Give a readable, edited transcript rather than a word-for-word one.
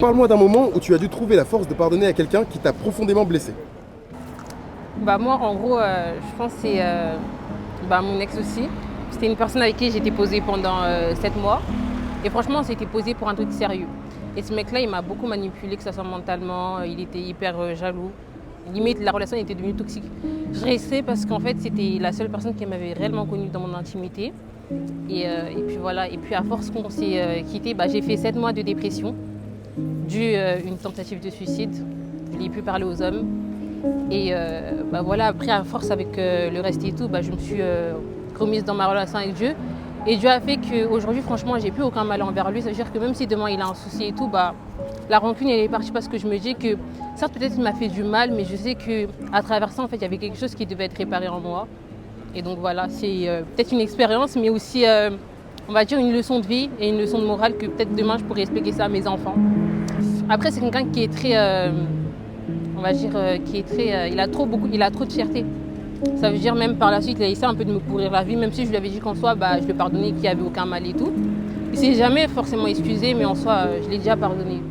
Parle-moi d'un moment où tu as dû trouver la force de pardonner à quelqu'un qui t'a profondément blessé. Moi, en gros, je pense que c'est mon ex aussi. C'était une personne avec qui j'étais posée pendant 7 mois. Et franchement, on s'était posé pour un truc sérieux. Et ce mec-là, il m'a beaucoup manipulé, que ce soit mentalement, il était hyper jaloux. Limite, la relation était devenue toxique. Je restais parce qu'en fait, c'était la seule personne qui m'avait réellement connue dans mon intimité. Et puis voilà, et puis à force qu'on s'est quitté, j'ai fait 7 mois de dépression, dû à une tentative de suicide. Je n'ai plus parlé aux hommes. Et voilà, après, à force avec le reste et tout, je me suis remise dans ma relation avec Dieu. Et Dieu a fait qu'aujourd'hui, franchement, j'ai plus aucun mal envers lui. Ça veut dire que même si demain il a un souci et tout, la rancune, elle est partie parce que je me dis que, certes, peut-être il m'a fait du mal, mais je sais qu'à travers ça, en fait, il y avait quelque chose qui devait être réparé en moi. Et donc voilà, c'est peut-être une expérience, mais aussi, on va dire, une leçon de vie et une leçon de morale que peut-être demain, je pourrais expliquer ça à mes enfants. Après, c'est quelqu'un qui est très... on va dire, qui est très, il a trop de fierté. Ça veut dire même par la suite, il a essayé un peu de me pourrir la vie, même si je lui avais dit qu'en soi, je lui pardonnais, qu'il n'y avait aucun mal et tout. Il ne s'est jamais forcément excusé, mais en soi, je l'ai déjà pardonné.